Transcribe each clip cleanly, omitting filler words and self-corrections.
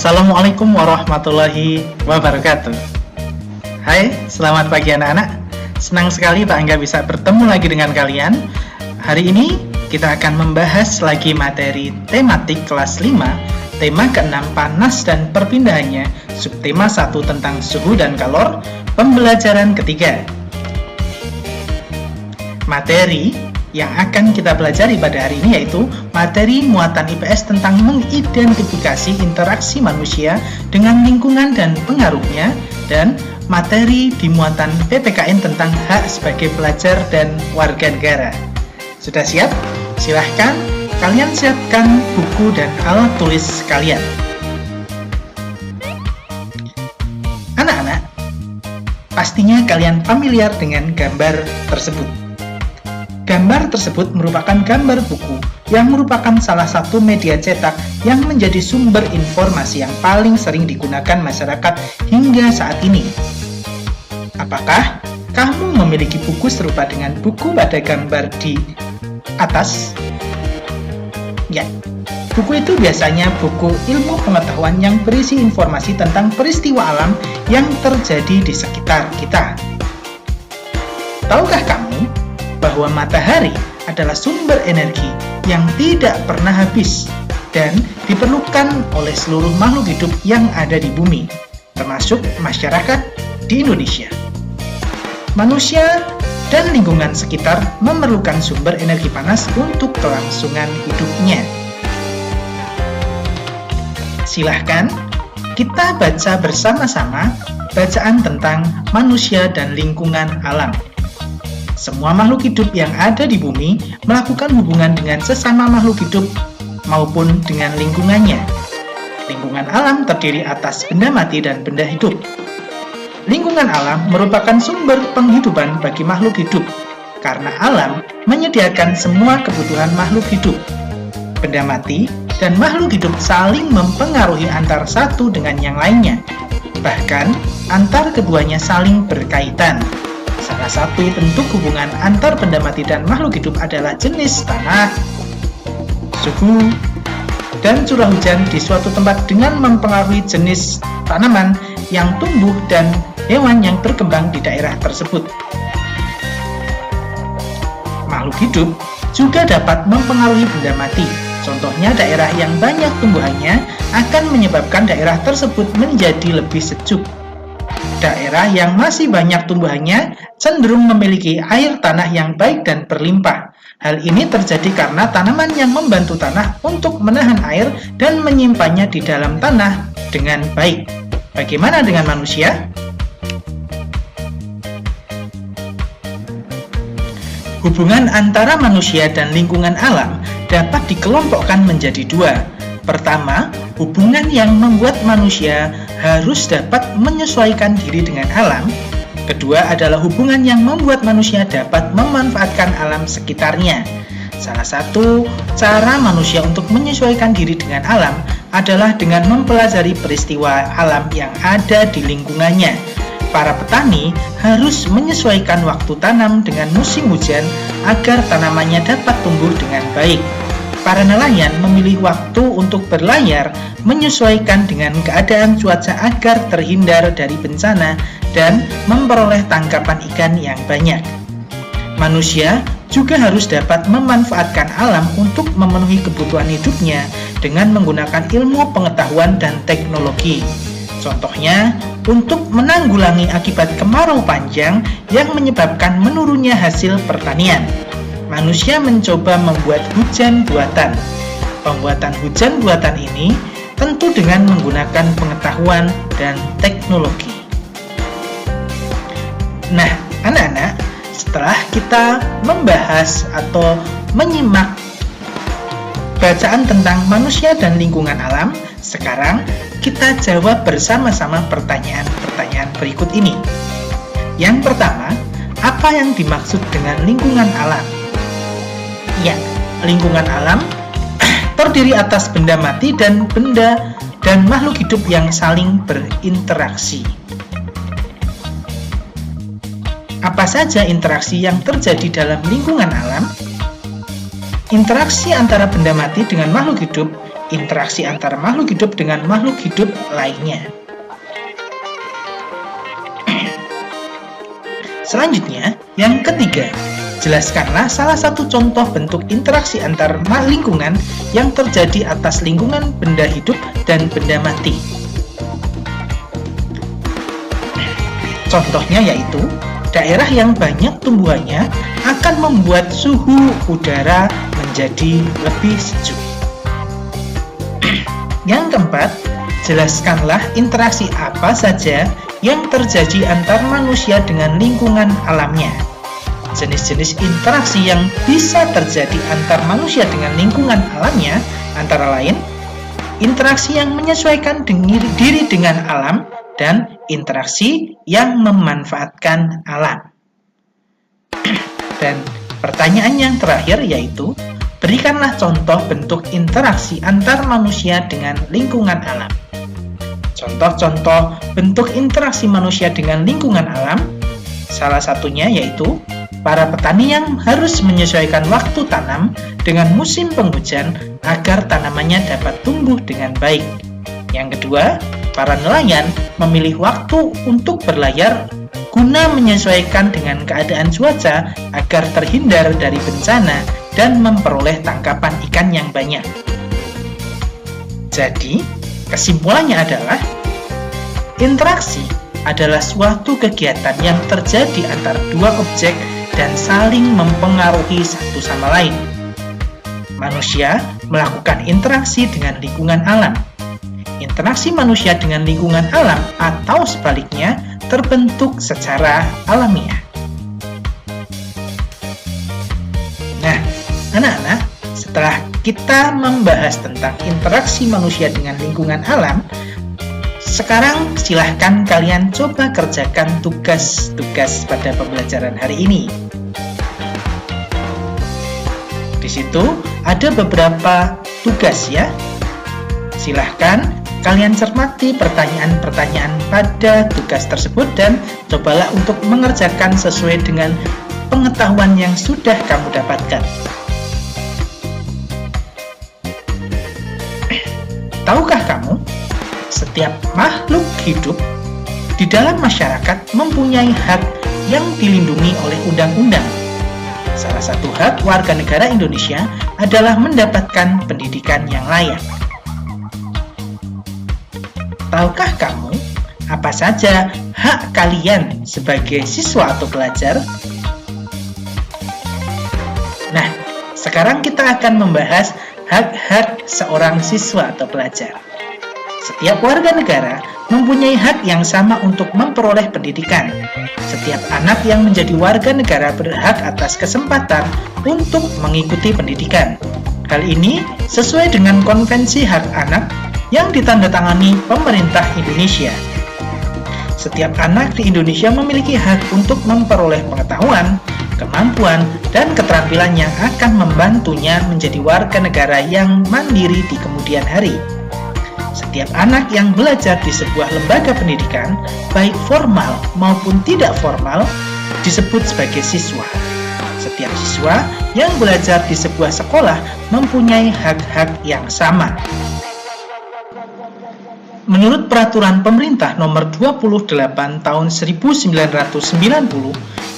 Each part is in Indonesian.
Assalamualaikum warahmatullahi wabarakatuh. Hai, selamat pagi anak-anak. Senang sekali Pak Angga bisa bertemu lagi dengan kalian. Hari ini kita akan membahas lagi materi tematik kelas 5, tema ke-6 panas dan perpindahannya, subtema 1 tentang suhu dan kalor, pembelajaran ketiga. Materi yang akan kita pelajari pada hari ini yaitu materi muatan IPS tentang mengidentifikasi interaksi manusia dengan lingkungan dan pengaruhnya, dan materi di muatan PPKN tentang hak sebagai pelajar dan warga negara. Sudah siap? Silahkan kalian siapkan buku dan alat tulis kalian. Anak-anak, pastinya kalian familiar dengan gambar tersebut. Gambar tersebut merupakan gambar buku yang merupakan salah satu media cetak yang menjadi sumber informasi yang paling sering digunakan masyarakat hingga saat ini. Apakah kamu memiliki buku serupa dengan buku pada gambar di atas? Ya, buku itu biasanya buku ilmu pengetahuan yang berisi informasi tentang peristiwa alam yang terjadi di sekitar kita. Tahukah kamu bahwa matahari adalah sumber energi yang tidak pernah habis dan diperlukan oleh seluruh makhluk hidup yang ada di bumi, termasuk masyarakat di Indonesia. Manusia dan lingkungan sekitar memerlukan sumber energi panas untuk kelangsungan hidupnya. Silahkan kita baca bersama-sama bacaan tentang manusia dan lingkungan alam. Semua makhluk hidup yang ada di bumi melakukan hubungan dengan sesama makhluk hidup maupun dengan lingkungannya. Lingkungan alam terdiri atas benda mati dan benda hidup. Lingkungan alam merupakan sumber penghidupan bagi makhluk hidup, karena alam menyediakan semua kebutuhan makhluk hidup. Benda mati dan makhluk hidup saling mempengaruhi antar satu dengan yang lainnya, bahkan antar keduanya saling berkaitan. Salah satu bentuk hubungan antar benda mati dan makhluk hidup adalah jenis tanah, suhu, dan curah hujan di suatu tempat dengan mempengaruhi jenis tanaman yang tumbuh dan hewan yang berkembang di daerah tersebut. Makhluk hidup juga dapat mempengaruhi benda mati. Contohnya, daerah yang banyak tumbuhannya akan menyebabkan daerah tersebut menjadi lebih sejuk. Daerah yang masih banyak tumbuhannya cenderung memiliki air tanah yang baik dan berlimpah. Hal ini terjadi karena tanaman yang membantu tanah untuk menahan air dan menyimpannya di dalam tanah dengan baik. Bagaimana dengan manusia? Hubungan antara manusia dan lingkungan alam dapat dikelompokkan menjadi dua. Pertama, hubungan yang membuat manusia harus dapat menyesuaikan diri dengan alam. Kedua adalah hubungan yang membuat manusia dapat memanfaatkan alam sekitarnya. Salah satu cara manusia untuk menyesuaikan diri dengan alam adalah dengan mempelajari peristiwa alam yang ada di lingkungannya. Para petani harus menyesuaikan waktu tanam dengan musim hujan agar tanamannya dapat tumbuh dengan baik. Para nelayan memilih waktu untuk berlayar menyesuaikan dengan keadaan cuaca agar terhindar dari bencana dan memperoleh tangkapan ikan yang banyak. Manusia juga harus dapat memanfaatkan alam untuk memenuhi kebutuhan hidupnya dengan menggunakan ilmu pengetahuan dan teknologi. Contohnya, untuk menanggulangi akibat kemarau panjang yang menyebabkan menurunnya hasil pertanian. Manusia mencoba membuat hujan buatan. Pembuatan hujan buatan ini tentu dengan menggunakan pengetahuan dan teknologi. Nah, anak-anak, setelah kita membahas atau menyimak bacaan tentang manusia dan lingkungan alam, sekarang kita jawab bersama-sama pertanyaan-pertanyaan berikut ini. Yang pertama, apa yang dimaksud dengan lingkungan alam? Ya, lingkungan alam terdiri atas benda mati dan benda dan makhluk hidup yang saling berinteraksi. Apa saja interaksi yang terjadi dalam lingkungan alam? Interaksi antara benda mati dengan makhluk hidup interaksi antara makhluk hidup dengan makhluk hidup lainnya. Selanjutnya, yang ketiga, jelaskanlah salah satu contoh bentuk interaksi antar lingkungan yang terjadi atas lingkungan benda hidup dan benda mati. Contohnya yaitu, daerah yang banyak tumbuhannya akan membuat suhu udara menjadi lebih sejuk. Yang keempat, jelaskanlah interaksi apa saja yang terjadi antar manusia dengan lingkungan alamnya. Jenis-jenis interaksi yang bisa terjadi antar manusia dengan lingkungan alamnya antara lain interaksi yang menyesuaikan diri dengan alam dan interaksi yang memanfaatkan alam. Dan pertanyaan yang terakhir yaitu, berikanlah contoh bentuk interaksi antar manusia dengan lingkungan alam. Contoh-contoh bentuk interaksi manusia dengan lingkungan alam, salah satunya yaitu para petani yang harus menyesuaikan waktu tanam dengan musim penghujan agar tanamannya dapat tumbuh dengan baik. Yang kedua, para nelayan memilih waktu untuk berlayar guna menyesuaikan dengan keadaan cuaca agar terhindar dari bencana dan memperoleh tangkapan ikan yang banyak. Jadi, kesimpulannya adalah, interaksi adalah suatu kegiatan yang terjadi antara dua objek dan saling mempengaruhi satu sama lain. Manusia melakukan interaksi dengan lingkungan alam. Interaksi manusia dengan lingkungan alam atau sebaliknya terbentuk secara alamiah. Nah, anak-anak, setelah kita membahas tentang interaksi manusia dengan lingkungan alam, sekarang silahkan kalian coba kerjakan tugas-tugas pada pembelajaran hari ini. Di situ ada beberapa tugas ya. Silahkan kalian cermati pertanyaan-pertanyaan pada tugas tersebut dan cobalah untuk mengerjakan sesuai dengan pengetahuan yang sudah kamu dapatkan. Tahukah kamu, setiap makhluk hidup di dalam masyarakat mempunyai hak yang dilindungi oleh undang-undang. Salah satu hak warga negara Indonesia adalah mendapatkan pendidikan yang layak. Tahukah kamu apa saja hak kalian sebagai siswa atau pelajar? Nah, sekarang kita akan membahas hak-hak seorang siswa atau pelajar. Setiap warga negara mempunyai hak yang sama untuk memperoleh pendidikan. Setiap anak yang menjadi warga negara berhak atas kesempatan untuk mengikuti pendidikan. Hal ini sesuai dengan Konvensi Hak Anak yang ditandatangani pemerintah Indonesia. Setiap anak di Indonesia memiliki hak untuk memperoleh pengetahuan, kemampuan, dan keterampilan yang akan membantunya menjadi warga negara yang mandiri di kemudian hari. Setiap anak yang belajar di sebuah lembaga pendidikan, baik formal maupun tidak formal, disebut sebagai siswa. Setiap siswa yang belajar di sebuah sekolah mempunyai hak-hak yang sama. Menurut Peraturan Pemerintah Nomor 28 Tahun 1990,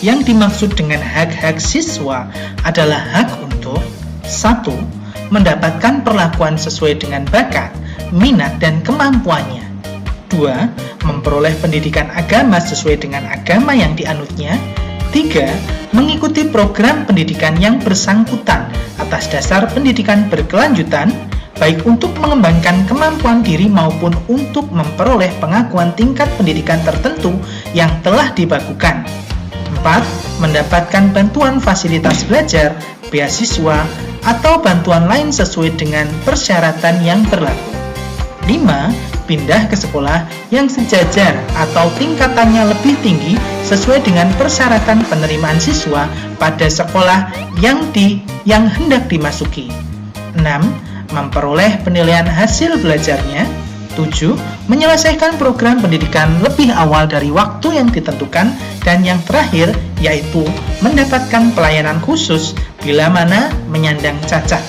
yang dimaksud dengan hak-hak siswa adalah hak untuk 1. Mendapatkan perlakuan sesuai dengan bakat, minat, dan kemampuannya. 2. Memperoleh pendidikan agama sesuai dengan agama yang dianutnya. 3. Mengikuti program pendidikan yang bersangkutan atas dasar pendidikan berkelanjutan, baik untuk mengembangkan kemampuan diri maupun untuk memperoleh pengakuan tingkat pendidikan tertentu yang telah dibakukan. 4. Mendapatkan bantuan fasilitas belajar, beasiswa, atau bantuan lain sesuai dengan persyaratan yang berlaku. 5. Pindah ke sekolah yang sejajar atau tingkatannya lebih tinggi sesuai dengan persyaratan penerimaan siswa pada sekolah yang hendak dimasuki. 6. Memperoleh penilaian hasil belajarnya. 7. Menyelesaikan program pendidikan lebih awal dari waktu yang ditentukan. Dan yang terakhir yaitu mendapatkan pelayanan khusus bila mana menyandang cacat.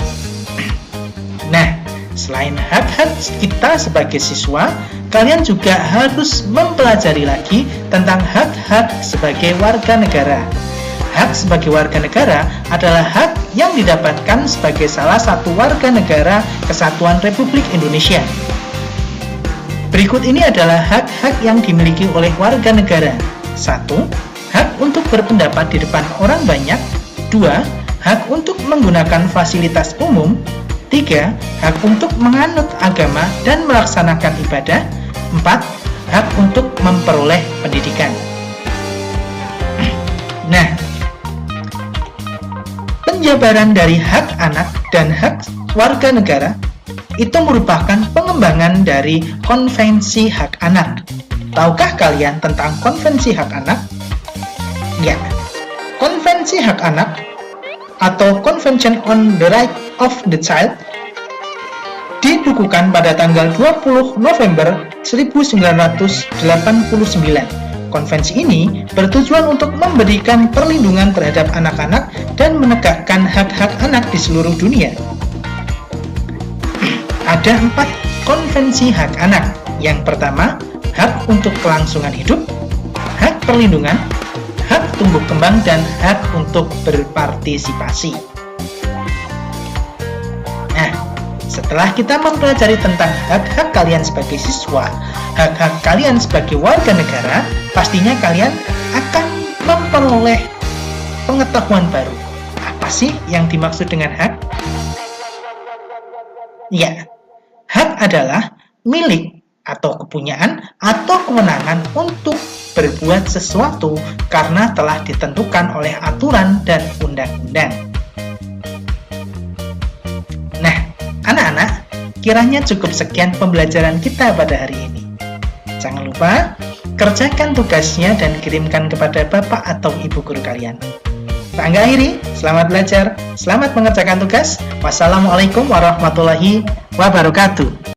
Nah, Selain hak-hak kita sebagai siswa, kalian juga harus mempelajari lagi tentang hak-hak sebagai warga negara. Hak sebagai warga negara adalah hak yang didapatkan sebagai salah satu warga negara Kesatuan Republik Indonesia. Berikut ini adalah hak-hak yang dimiliki oleh warga negara. 1. Hak untuk berpendapat di depan orang banyak. 2. Hak untuk menggunakan fasilitas umum. 3. Hak untuk menganut agama dan melaksanakan ibadah. 4. Hak untuk memperoleh pendidikan. Nah, penjabaran dari hak anak dan hak warga negara itu merupakan pengembangan dari Konvensi Hak Anak. Tahukah kalian tentang Konvensi Hak Anak? Ya, Konvensi Hak Anak atau Convention on the Right of the Child dibukukan pada tanggal 20 November 1989. Konvensi ini bertujuan untuk memberikan perlindungan terhadap anak-anak dan menegakkan hak-hak anak di seluruh dunia. Ada 4 konvensi hak anak. Yang pertama, hak untuk kelangsungan hidup, hak perlindungan, hak tumbuh kembang, dan hak untuk berpartisipasi. Nah, setelah kita mempelajari tentang hak-hak kalian sebagai siswa, hak-hak kalian sebagai warga negara, pastinya kalian akan memperoleh pengetahuan baru. Apa sih yang dimaksud dengan hak? Ya, hak adalah milik atau kepunyaan atau kewenangan untuk berbuat sesuatu karena telah ditentukan oleh aturan dan undang-undang. Nah, anak-anak, kiranya cukup sekian pembelajaran kita pada hari ini. Jangan lupa, kerjakan tugasnya dan kirimkan kepada bapak atau ibu guru kalian. Tangga akhiri, selamat belajar, selamat mengerjakan tugas. Wassalamualaikum warahmatullahi wabarakatuh.